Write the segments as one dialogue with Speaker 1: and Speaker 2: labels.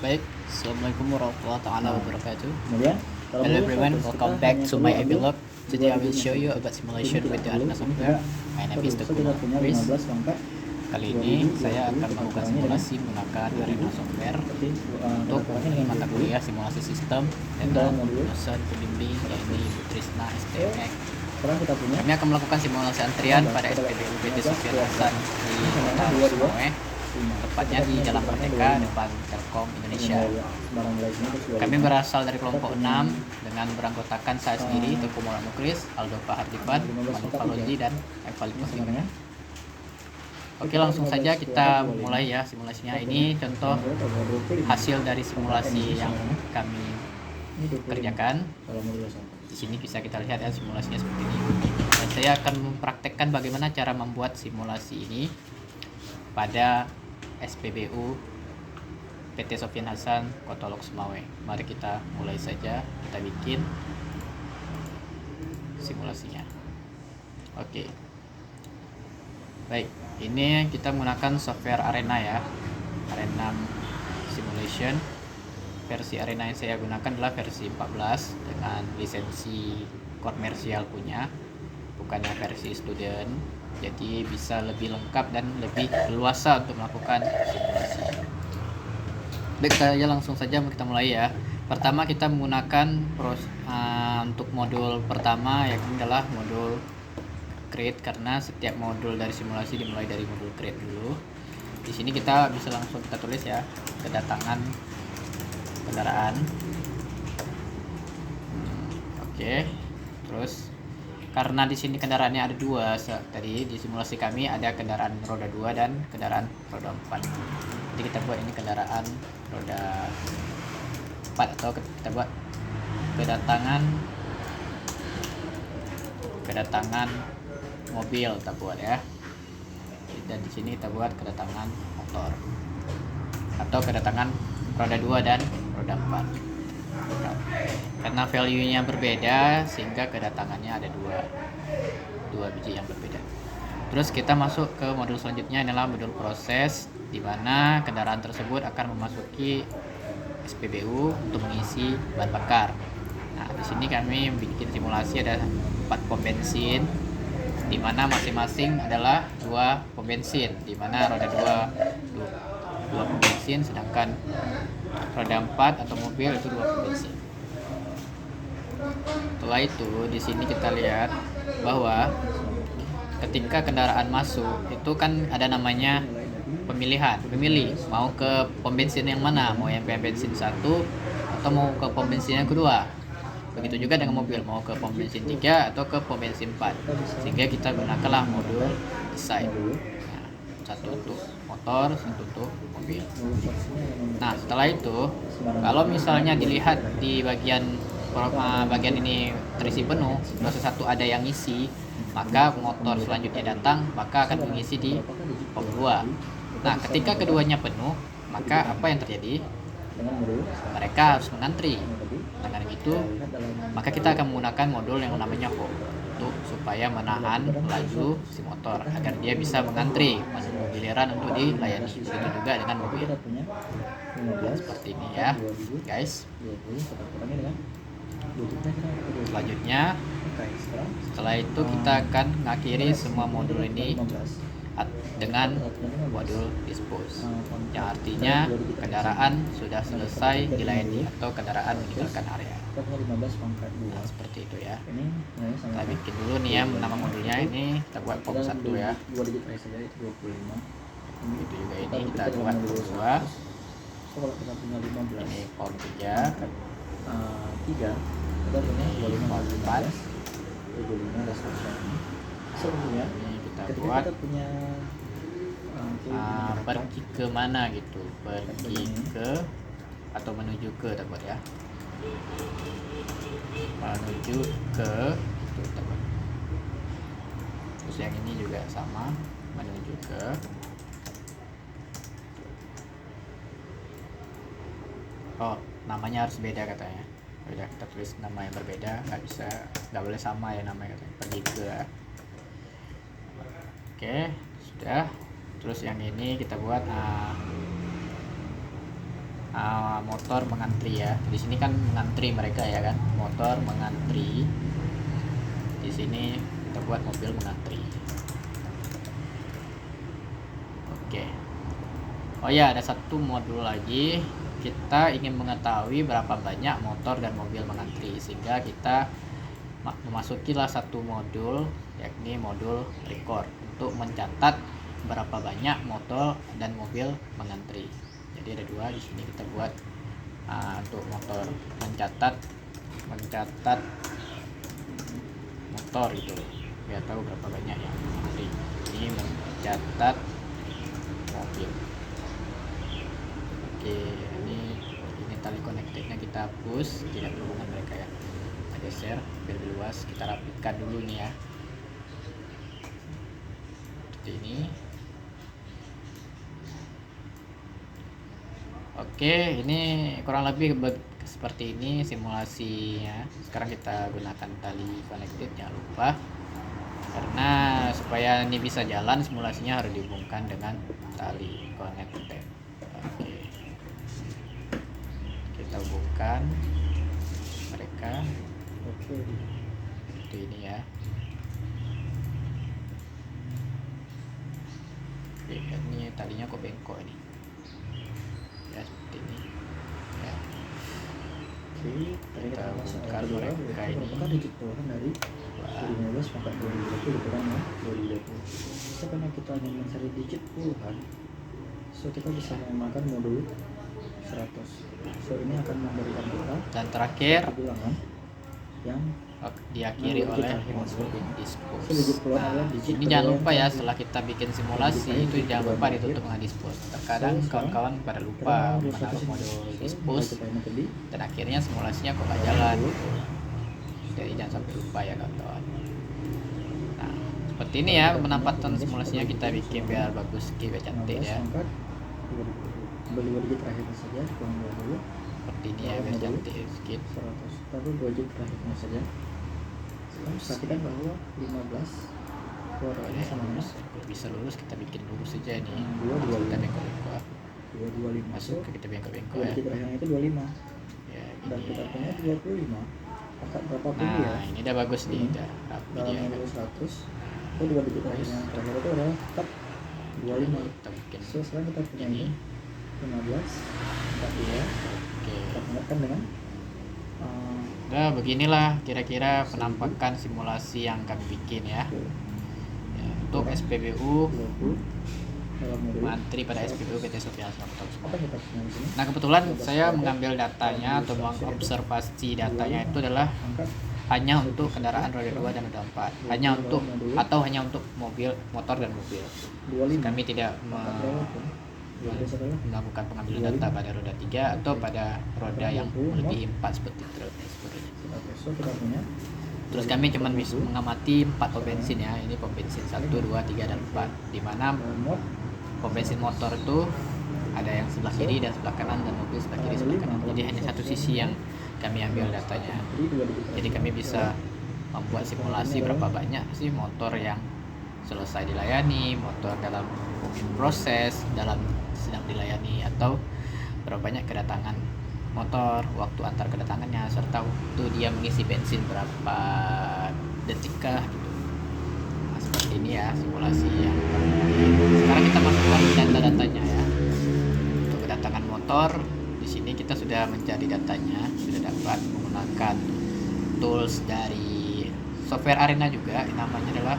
Speaker 1: Baik, Assalamualaikum warahmatullahi wabarakatuh.
Speaker 2: Kemudian
Speaker 1: Hello everyone, welcome back to my epilogue. Today I will show you about simulation with the Arena software. My name is Teguh
Speaker 2: kita punya
Speaker 1: Chris.
Speaker 2: 15 pangkat.
Speaker 1: Kali ini saya akan melakukan simulasi menggunakan Arena software untuk mata kuliah simulasi sistem dengan dosen pembimbing yaitu Ibu Trisna STMX.
Speaker 2: Sekarang kita punya
Speaker 1: Kami akan melakukan simulasi antrian pada SPBU PT Sofyan Hasan di Kota Sumawe, tepatnya di Jalan Merdeka depan Telkom Indonesia. Kami berasal dari kelompok 6 dengan beranggotakan saya sendiri, Teguh Nukris, Aldo Fahardipan, Manu Falozi, dan Evalid Muslimin. Oke, langsung saja kita mulai ya simulasinya. Ini contoh hasil dari simulasi yang kami kerjakan. Di sini bisa kita lihat ya simulasinya seperti ini. Dan saya akan mempraktekkan bagaimana cara membuat simulasi ini pada SPBU PT Sofyan Hasan Kota Lok Sumawe. Mari kita mulai saja, kita bikin simulasinya. Oke. Baik, ini kita menggunakan software Arena ya. Arena Simulation. Versi Arena yang saya gunakan adalah versi 14 dengan lisensi komersial punya, bukannya versi student. Jadi bisa lebih lengkap dan lebih leluasa untuk melakukan simulasi. Baik, saya langsung saja kita mulai ya. Pertama kita menggunakan untuk modul pertama yakni adalah modul create, karena setiap modul dari simulasi dimulai dari modul create dulu. Di sini kita bisa langsung kita tulis ya, kedatangan kendaraan. Oke. Terus karena di sini kendaraannya ada dua, tadi di simulasi kami ada kendaraan roda 2 dan kendaraan roda 4. Jadi kita buat ini kendaraan roda 4, atau kita buat kedatangan mobil kita buat ya. Dan di sini kita buat kedatangan motor atau kedatangan roda 2 dan roda 4. Karena value-nya berbeda sehingga kedatangannya ada dua biji yang berbeda. Terus kita masuk ke modul selanjutnya, adalah modul proses, di mana kendaraan tersebut akan memasuki SPBU untuk mengisi bahan bakar. Nah, di sini kami bikin simulasi ada 4 pom bensin, di mana masing-masing adalah 2 pom bensin, di mana roda 2 pom bensin, sedangkan roda 4 atau mobil itu 2 pom bensin. Setelah itu di sini kita lihat bahwa ketika kendaraan masuk itu kan ada namanya pemilih mau ke pom bensin yang mana, mau yang pom bensin 1 atau mau ke pom bensin yang kedua. Begitu juga dengan mobil, mau ke pom bensin 3 atau ke pom bensin 4. Sehingga kita gunakanlah modul decide. Nah, satu untuk motor, satu untuk mobil. Nah, setelah itu kalau misalnya dilihat di bagian ini terisi penuh, proses 1 ada yang ngisi, maka motor selanjutnya datang, maka akan mengisi di pom 2. Nah, ketika keduanya penuh, maka apa yang terjadi? Mereka harus mengantri. Dengan itu, maka kita akan menggunakan modul yang namanya hold supaya menahan laju si motor agar dia bisa mengantri menunggu giliran untuk dilayani. Begitu juga dengan mobil. Seperti ini ya, guys. Selanjutnya, setelah itu kita akan mengakhiri semua modul ini dengan modul dispose, yang artinya kendaraan sudah selesai dilayani atau kendaraan meninggalkan area. Nah, seperti itu ya. Kita bikin dulu nih ya nama modulnya. Ini kita buat pom 1 ya. Itu juga ini kita buat pom 2. Ini pom 3. Ini pom 4. Ini kita buat pergi ke mana gitu, pergi ke atau menuju ke kita buat ya, menuju ke itu kita buat. Terus yang ini juga sama, menuju ke. Oh, namanya harus beda katanya. Udah kita tulis nama yang berbeda, nggak boleh sama ya namanya katanya, pergi ke. Oke, sudah. Terus yang ini kita buat motor mengantri ya. Di sini kan mengantri mereka ya kan, motor mengantri. Di sini kita buat mobil mengantri. Oke. Oh ya, ada satu modul lagi. Kita ingin mengetahui berapa banyak motor dan mobil mengantri, sehingga kita memasukilah satu modul, yakni modul record, untuk mencatat berapa banyak motor dan mobil mengantri. Jadi ada dua di sini, kita buat untuk motor mencatat motor itu biar tahu berapa banyak yang mengantri. Ini mencatat mobil. Oke, ini tali connectednya kita hapus, tidak berhubungan mereka ya. Kita geser biar lebih luas, kita rapikan dulu nih ya. Seperti ini. Oke, ini kurang lebih seperti ini simulasinya. Sekarang kita gunakan tali connected, jangan lupa, karena supaya ini bisa jalan simulasinya harus dihubungkan dengan tali connected. Oke, kita hubungkan mereka. Oke, seperti ini ya. Oke, ini talinya kok bengkok ini ya, seperti ini ya. Kita hubungkan mereka ini.
Speaker 2: Apakah digit bawaan dari 2015 maka 2020 kurang ya 2020. So, karena kita ingin mencari digit puluhan, so kita bisa menggunakan modul 100. So ini akan memberikan kita
Speaker 1: Dan terakhir
Speaker 2: bilangan yang
Speaker 1: diakhiri oleh modul
Speaker 2: so digit
Speaker 1: dispose.
Speaker 2: puluhan adalah digit
Speaker 1: Ini jangan lupa ya, setelah kita bikin simulasi itu jangan lupa ditutup dengan dispose. Terkadang kawan-kawan pada lupa menaruh modul dispose dan akhirnya simulasinya kok nggak jalan gitu. Jadi jangan sampai lupa ya kawan-kawan. Nah, seperti ini ya penampatan simulasinya kita bikin biar bagus, biar cantik ya.
Speaker 2: Beli 2 digit terakhirnya saja kurang dulu.
Speaker 1: Seperti ini ya, biar cantik sedikit.
Speaker 2: 100. Lalu 2 digit terakhirnya saja. Sekarang perhatikan bahwa 15
Speaker 1: Boleh,
Speaker 2: sama
Speaker 1: lurus. Kalau bisa lurus kita bikin lurus saja nih.
Speaker 2: 225.
Speaker 1: Kita bengkok-bengkok.
Speaker 2: 225
Speaker 1: Masuk ke kita bengkok-bengkok
Speaker 2: 2
Speaker 1: ya.
Speaker 2: digit terakhirnya itu 25
Speaker 1: Ya,
Speaker 2: dan
Speaker 1: gini.
Speaker 2: kita punya 25. Maka berapapun dia
Speaker 1: Nah, ini udah bagus nih, udah rapi
Speaker 2: dalam
Speaker 1: dia.
Speaker 2: modul 100 itu 2 digit terakhirnya terakhir itu adalah tetap 25.
Speaker 1: Kita bikin.
Speaker 2: So sekarang kita punya
Speaker 1: Ini.
Speaker 2: ini 15 42
Speaker 1: Oke.
Speaker 2: kita connectkan dengan
Speaker 1: Udah beginilah kira-kira penampakan simulasi yang kami bikin ya. Ya, untuk SPBU
Speaker 2: 20 dalam modul
Speaker 1: mantri pada SPBU PT Sofia Asmara semua.
Speaker 2: apa kita punya di sini.
Speaker 1: Nah, kebetulan saya mengambil datanya atau mengobservasi datanya itu adalah
Speaker 2: Angkat
Speaker 1: hanya untuk kendaraan roda 2 dan roda 4. Hanya untuk hanya untuk mobil, motor dan mobil.
Speaker 2: 25.
Speaker 1: Kami tidak
Speaker 2: Angkat berapapun. 12 adalah
Speaker 1: melakukan pengambilan data pada roda 3 atau pada roda yang melebihi 4 seperti truk dan sebagainya.
Speaker 2: oke, so kita punya
Speaker 1: Terus kami cuma bisa mengamati 4 pom bensin ya. Ini pom bensin 1, 2, 3 dan 4. Di mana
Speaker 2: mod
Speaker 1: pom bensin motor itu ada yang sebelah kiri dan sebelah kanan dan mobil sebelah kiri sebelah kanan. Jadi hanya satu sisi yang kami ambil datanya.
Speaker 2: jadi 2 digit
Speaker 1: Jadi kami bisa membuat simulasi berapa banyak sih motor yang selesai dilayani, motor dalam proses dalam sedang dilayani, atau berapa banyak kedatangan motor, waktu antar kedatangannya, serta waktu dia mengisi bensin berapa detik gitu. Nah, seperti ini ya simulasi yang sekarang kita masukkan data-datanya ya. Untuk kedatangan motor di sini kita sudah mencari datanya, sudah dapat menggunakan tools dari software Arena juga, namanya adalah,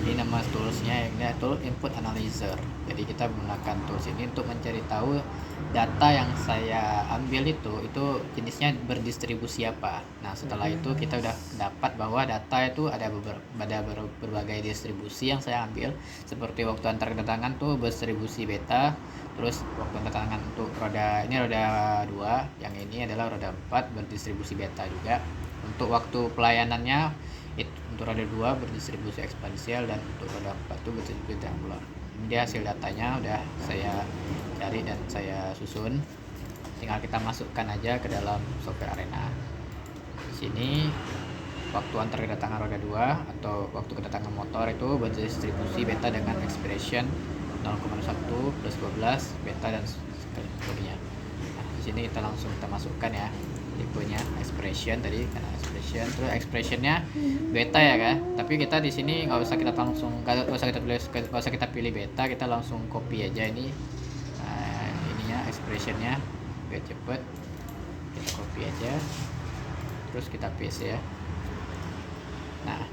Speaker 1: jadi nama toolsnya ini tool input analyzer. Jadi kita menggunakan tools ini untuk mencari tahu data yang saya ambil itu jenisnya berdistribusi apa. Nah, setelah itu kita udah dapat bahwa data itu ada berbagai distribusi yang saya ambil, seperti waktu antar kedatangan tuh berdistribusi beta, terus waktu kedatangan untuk roda ini roda 2, yang ini adalah roda 4 berdistribusi beta juga. Untuk waktu pelayanannya untuk roda 2 berdistribusi eksponensial, dan untuk roda 4 itu berdistribusi triangular. Ini dia hasil datanya udah saya cari dan saya susun. Tinggal kita masukkan aja ke dalam software Arena. Di sini waktu antar kedatangan roda 2 atau waktu kedatangan motor itu berdistribusi beta dengan expression 0,1 plus 12 beta dan di sini kita langsung kita masukkan ya tipenya expression tadi karena expression, terus expressionnya beta ya kan, tapi kita di sini nggak usah kita pilih beta, kita langsung copy aja ini ininya expressionnya biar cepet, kita copy aja terus kita paste ya. Nah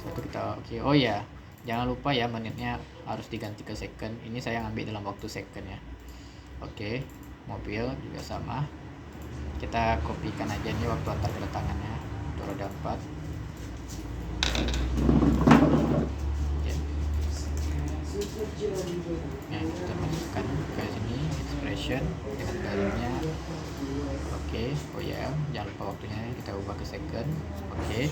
Speaker 1: satu kita oke. Oh ya, jangan lupa ya menitnya harus diganti ke second, ini saya ngambil dalam waktu second ya. Oke, mobil juga sama, kita kopikan aja nih waktu antar kedatangannya untuk roda 4. Nah, kita masukkan ke sini expression dengan value-nya. Oke, oh ya, jangan lupa waktunya kita ubah ke second. Oke.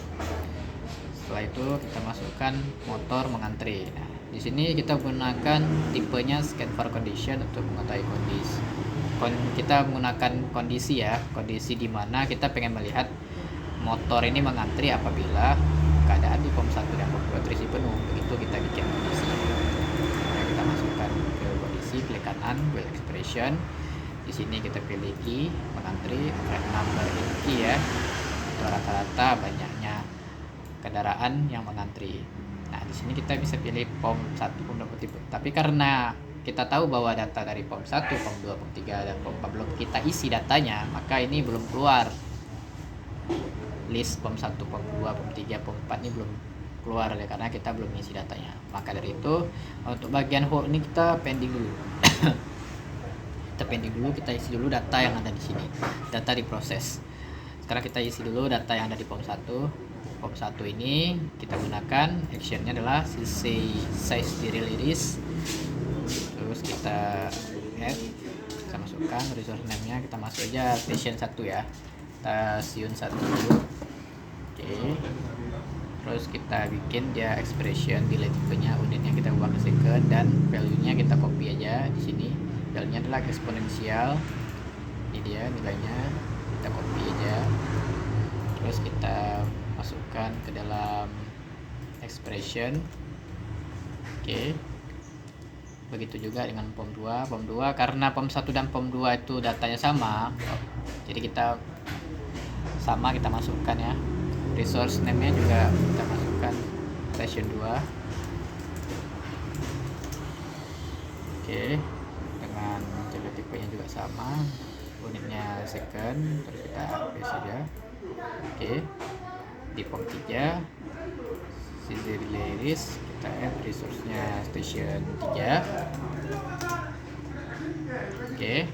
Speaker 1: Setelah itu kita masukkan motor mengantri. Nah, di sini kita gunakan tipenya scan for condition untuk mengetahui kondisi. Kita menggunakan kondisi ya, kondisi di mana kita pengen melihat motor ini mengantri apabila keadaan di pom 1 dan pom 2 terisi penuh. Begitu kita bikin kondisi. Nah, kita masukkan ke kondisi, klik kanan, wheel expression. Di sini kita pilih key mengantri, track number key ya. Itu rata-rata banyaknya kendaraan yang mengantri. Nah, di sini kita bisa pilih pom 1, pom 2, pom 3. Tapi karena kita tahu bahwa data dari pom 1, pom 2, pom 3 dan pom 4 belum kita isi datanya, maka ini belum keluar. List pom 1, pom 2, pom 3, pom 4 ini belum keluar ya karena kita belum isi datanya. Maka dari itu untuk bagian hold ini kita pending dulu. Kita pending dulu, kita isi dulu data yang ada di sini. Data diproses. Sekarang kita isi dulu data yang ada di pom 1. Pom 1 ini kita gunakan actionnya adalah size serial iris, terus kita add, kita masukkan resource name nya, kita masuk aja station 1 ya, stasiun 1 dulu. Oke, terus kita bikin dia expression, delete tipenya, unitnya kita ubah ke second, dan value nya kita copy aja di sini. Value nya adalah eksponensial, ini dia nilainya, kita copy aja, terus kita masukkan ke dalam expression. Oke. Begitu juga dengan pom 2. Pom 2 karena pom 1 dan pom 2 itu datanya sama. Jadi kita sama, kita masukkan ya. Resource name-nya juga kita masukkan station 2. Oke. Dengan tipenya juga sama. Unitnya second, terus kita paste aja. Oke. Di pom 3 sisi iris kita add resource-nya station 3. Oke,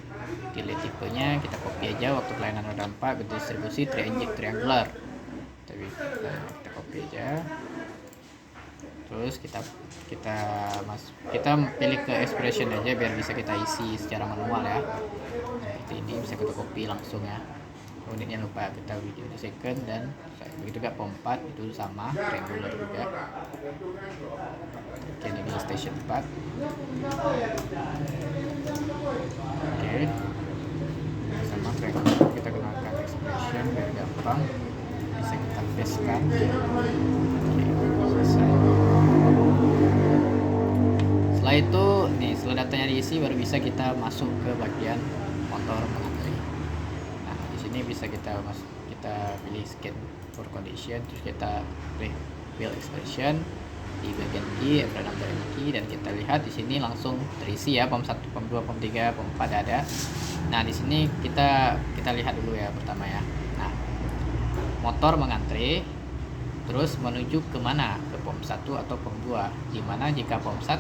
Speaker 1: delete tipenya kita copy aja waktu kelainan roda 4 ke distribusi triangular. Kita copy aja. Terus kita pilih ke expression aja biar bisa kita isi secara manual ya. Seperti ini bisa kita copy langsung ya. Unitnya lupa kita bikin di second, dan begitu juga pom 4 itu sama triangular juga. Oke, ini station 4. Oke, sama triangular kita gunakan expression biar gampang bisa kita paste kan. Oke, selesai. Setelah itu nih, setelah datanya diisi baru bisa kita masuk ke bagian motor mengantri. Ini bisa kita pilih scan for condition, terus kita pilih wheel expression di bagian key, number key, dan kita lihat di sini langsung terisi ya pom 1, pom 2, pom 3, pom 4 ada. Nah, di sini kita lihat dulu ya pertama ya. Nah, motor mengantri terus menuju ke mana? Ke pom 1 atau pom 2. Dimana jika pom 1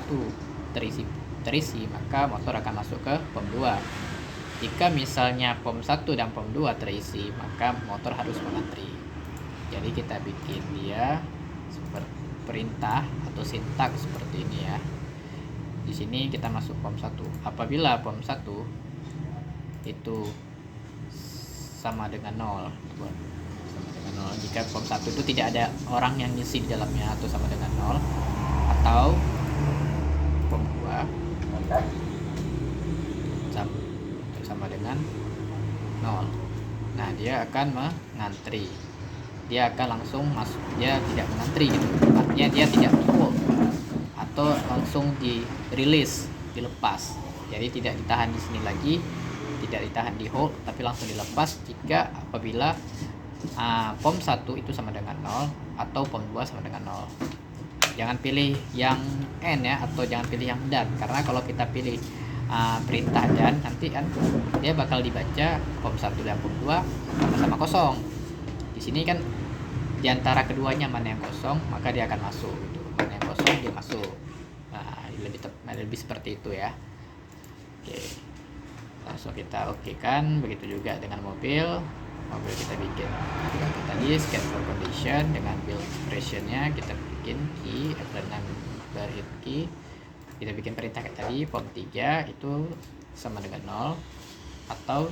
Speaker 1: terisi maka motor akan masuk ke pom 2. Jika misalnya pom 1 dan pom 2 terisi, maka motor harus mengantri. Jadi kita bikin dia seperti perintah atau sintaks seperti ini ya. Di sini kita masuk pom 1. Apabila pom 1 itu sama dengan 0, sama dengan 0. Jika pom 1 itu tidak ada orang yang ngisi di dalamnya atau sama dengan 0, atau pom 2 sama dengan 0. Nah, dia akan mengantri. Dia akan langsung masuk. Dia tidak mengantri gitu. Artinya dia tidak full atau langsung di release, dilepas. Jadi tidak ditahan di sini lagi, tidak ditahan di hold tapi langsung dilepas jika apabila POM 1 itu sama dengan 0 atau POM 2 sama dengan 0. Jangan pilih yang N ya, atau jangan pilih yang dan, karena kalau kita pilih perintah dan, nanti kan dia bakal dibaca POM 1 dan POM 2 sama-sama kosong. Di sini kan diantara keduanya mana yang kosong maka dia akan masuk gitu. Mana yang kosong dia masuk. Nah, lebih seperti itu ya. Oke, langsung kita oke kan. Begitu juga dengan mobil kita bikin tadi scan for condition dengan build expressionnya, kita bikin key apply number hit key, kita bikin perintah kayak tadi POM 3 itu sama dengan 0 atau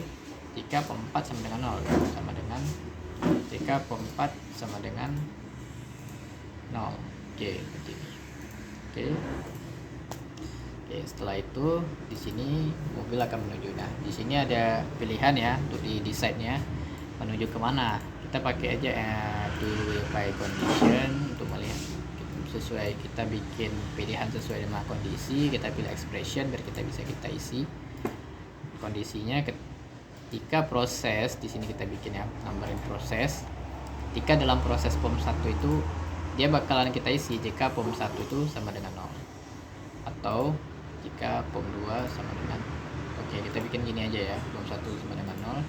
Speaker 1: jika POM 4 sama dengan 0 sama dengan jika POM 4 sama dengan 0. Oke, seperti ini. Oke, setelah itu di sini mobil akan menuju. Nah, di sini ada pilihan ya untuk di decide-nya menuju kemana. Kita pakai aja do by condition untuk melihat sesuai, kita bikin pilihan sesuai dengan kondisi. Kita pilih expression biar kita isi kondisinya. Ketika proses di sini kita bikin ya numberin proses. Jika dalam proses POM 1 itu dia bakalan kita isi jika POM 1 itu sama dengan 0 atau jika POM 2 sama dengan kita bikin gini aja ya, POM 1 sama dengan 0.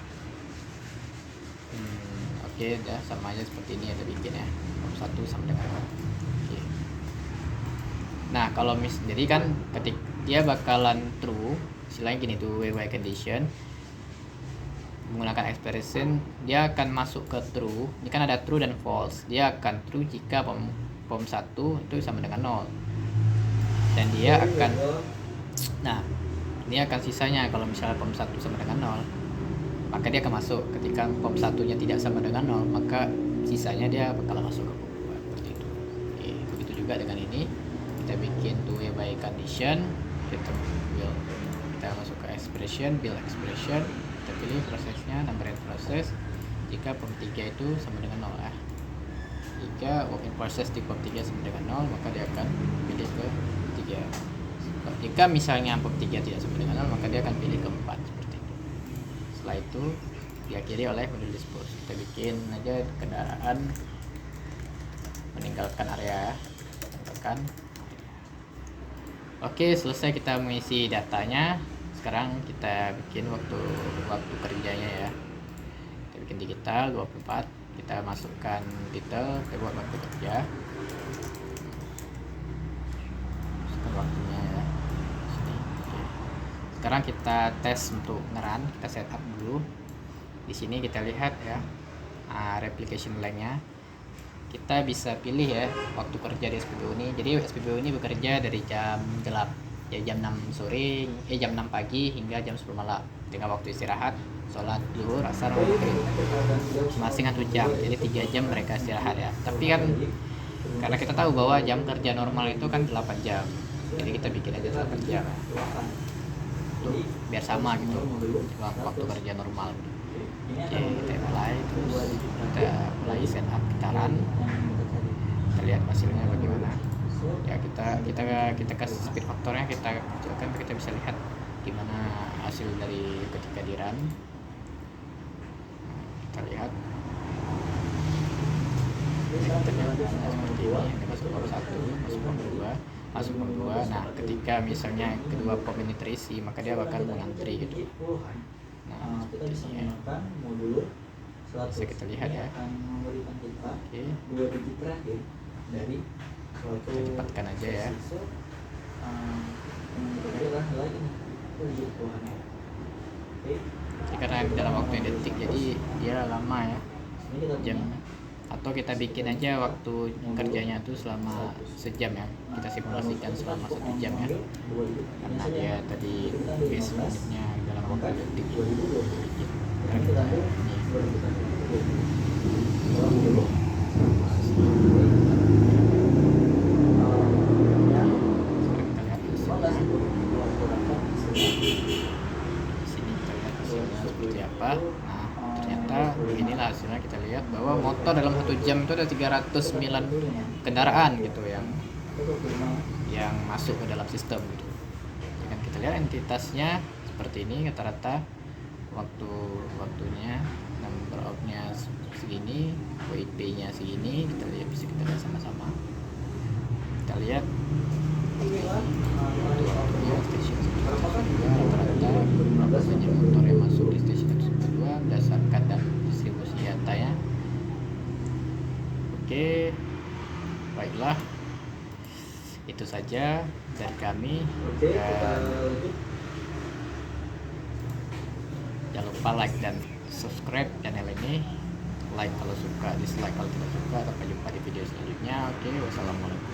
Speaker 1: Udah sama aja seperti ini kita bikin ya, POM 1 sama dengan 0. Nah, kalau jadi kan ketik dia bakalan true, istilahnya gini tuh by condition menggunakan expression, dia akan masuk ke true. Ini kan ada true dan false. Dia akan true jika POM 1 itu sama dengan 0. Dan dia akan ini akan sisanya kalau misalnya POM 1 sama dengan 0, maka dia akan masuk. Ketika POM 1-nya tidak sama dengan 0, maka sisanya dia bakal masuk ke POM 2 seperti itu. Begitu juga dengan ini. Kita bikin two-way by condition, kita masuk ke expression, build expression, kita pilih prosesnya, numberin proses. Jika POM 3 itu sama dengan 0 ya. Jika working process di POM 3 sama dengan 0, maka dia akan pilih ke 3. Jika misalnya POM 3 tidak sama dengan 0, maka dia akan pilih ke 4 seperti itu. Setelah itu diakhiri oleh modul dispose. Kita bikin aja kendaraan meninggalkan area. Oke, selesai kita mengisi datanya. Sekarang kita bikin waktu kerjanya ya. Kita bikin digital 24. Kita masukkan detail, kita buat waktu kerja. Masukkan waktunya ya. Sini. Oke. Sekarang kita tes untuk ngeran, kita setup dulu. Di sini kita lihat ya replication length-nya. Kita bisa pilih ya waktu kerja di SPBU ini. Jadi SPBU ini bekerja dari jam 8 ya, jam 6 sore, jam 6 pagi hingga jam 10 malam dengan waktu istirahat, sholat zuhur, asar, maghrib masing 1 jam. Jadi 3 jam mereka istirahat ya. Tapi kan karena kita tahu bahwa jam kerja normal itu kan 8 jam. Jadi kita bikin aja 8 jam. Tuh, biar sama gitu waktu kerja normal. Oke, kita mulai, terus kita mulai setup gitaran. Kita lihat hasilnya bagaimana. Ya kita kasih speed faktornya, kita kecilkan, kita bisa lihat gimana hasil dari ketika di run. Kita lihat. Kita lihat seperti ini, ini masuk POM 1, masuk POM 2, masuk POM 2. Nah, ketika misalnya kedua POM ini terisi, maka dia bakal mengantri gitu. Nah, seperti ini ya. Bisa kita lihat ya. Oke. Kita cepatkan aja ya. Jadi karena dalam waktu yang detik, jadi dia lama ya jam. Atau kita bikin aja waktu kerjanya tuh selama sejam ya. Kita simulasikan selama 1 jam ya. Karena dia tadi base menitnya dalam waktu detik. Sekarang kita ini. Seperti apa. Nah, ternyata beginilah hasilnya. Kita lihat bahwa motor dalam 1 jam itu ada 309 kendaraan gitu yang masuk ke dalam sistem gitu. Dan kita lihat entitasnya seperti ini rata-rata waktunya, number of-nya segini, WIP-nya segini. Kita lihat, bisa kita lihat sama-sama. Kita lihat waktu-waktunya stasiun 1 2 rata-rata berapa banyak motor yang masuk di stasiun 1 2 berdasarkan dan distribusi data ya. Oke, baiklah, itu saja dari kami. Dan jangan lupa like dan subscribe channel ini. Like kalau suka, dislike kalau tidak suka. Sampai jumpa di video selanjutnya. Oke, wassalamualaikum.